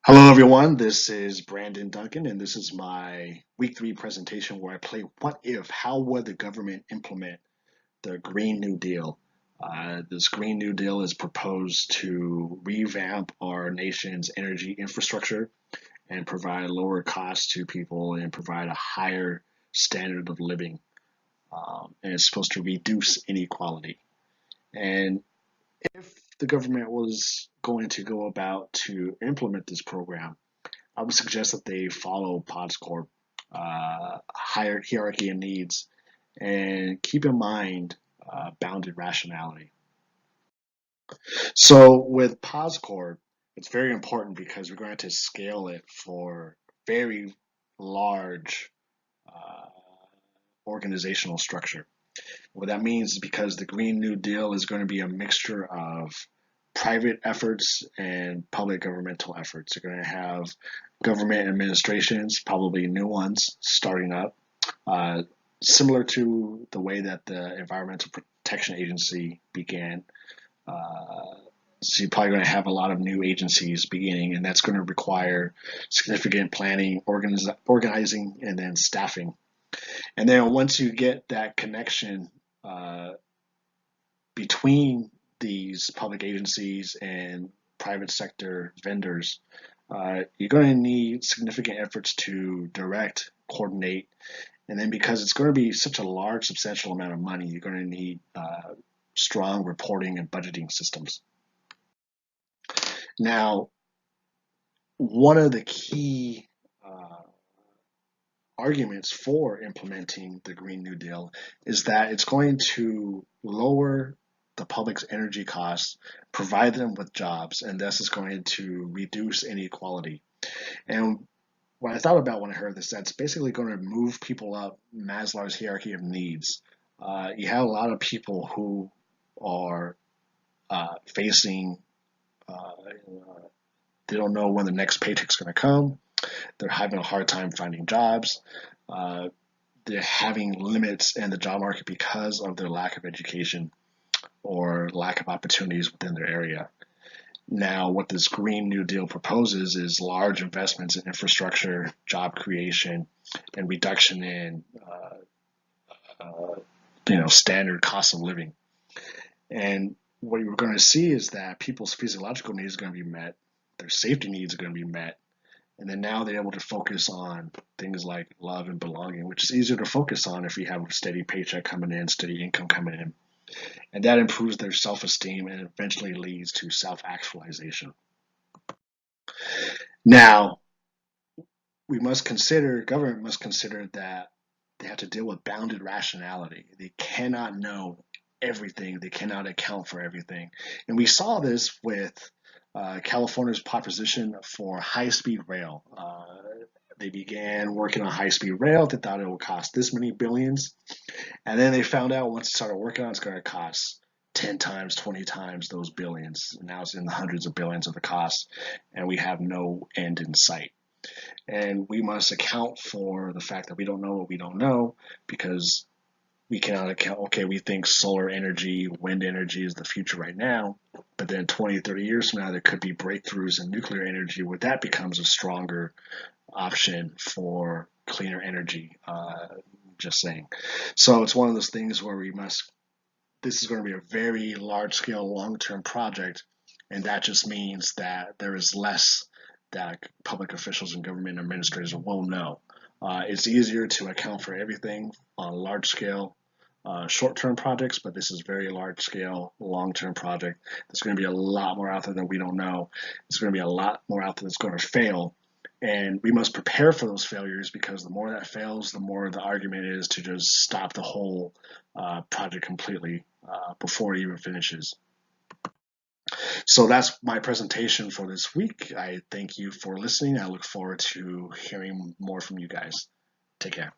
Hello, everyone. This is Brandon Duncan, and this is my week three presentation where I play What If? How would the government implement the Green New Deal? This Green New Deal is proposed to revamp our nation's energy infrastructure and provide lower costs to people and provide a higher standard of living. And it's supposed to reduce inequality. And if the government was going to go about to implement this program, I would suggest that they follow PodScorp higher hierarchy of needs and keep in mind bounded rationality. So with PodScorp, it's very important because we're going to scale it for very large uh, organizational structure. What that means is because the Green New Deal is going to be a mixture of private efforts and public governmental efforts. You're going to have government administrations, probably new ones, starting up, uh, similar to the way that the Environmental Protection Agency began. Uh, so you're probably going to have a lot of new agencies beginning, and that's going to require significant planning, organizing, and then staffing. And then once you get that connection uh, between these public agencies and private sector vendors, you're going to need significant efforts to direct, coordinate, and then because it's going to be such a large, substantial amount of money, you're going to need strong reporting and budgeting systems. Now, one of the key arguments for implementing the Green New Deal is that it's going to lower the public's energy costs, provide them with jobs, and thus is going to reduce inequality. And what I thought about when I heard this, that's basically going to move people up Maslow's hierarchy of needs. You have a lot of people who are facing, they don't know when the next paycheck's going to come. They're having a hard time finding jobs. Uh, they're having limits in the job market because of their lack of education or lack of opportunities within their area. Now, what this Green New Deal proposes is large investments in infrastructure, job creation, and reduction in standard cost of living. And what you're going to see is that people's physiological needs are going to be met, their safety needs are going to be met, and then now they're able to focus on things like love and belonging, which is easier to focus on if you have a steady paycheck coming in, steady income coming in. And that improves their self esteem and eventually leads to self actualization. Now, government must consider that they have to deal with bounded rationality. They cannot know everything, they cannot account for everything. And we saw this with California's proposition for high speed rail. They began working on high speed rail. They thought it would cost this many billions. And then they found out once they started working on it, it's going to cost 10 times, 20 times those billions. And now it's in the hundreds of billions of the cost, and we have no end in sight. And we must account for the fact that we don't know what we don't know because we cannot account. Okay, we think solar energy, wind energy is the future right now, but then 20, 30 years from now, there could be breakthroughs in nuclear energy where that becomes a stronger option for cleaner energy. Just saying. So it's one of those things where this is going to be a very large scale, long term project. And that just means that there is less that public officials and government administrators will know. It's easier to account for everything on large scale short term projects, but this is very large scale, long term project. There's going to be a lot more out there that we don't know. There's going to be a lot more out there that's going to fail. And we must prepare for those failures because the more that fails, the more the argument is to just stop the whole project completely before it even finishes. So that's my presentation for this week. I thank you for listening. I look forward to hearing more from you guys. Take care.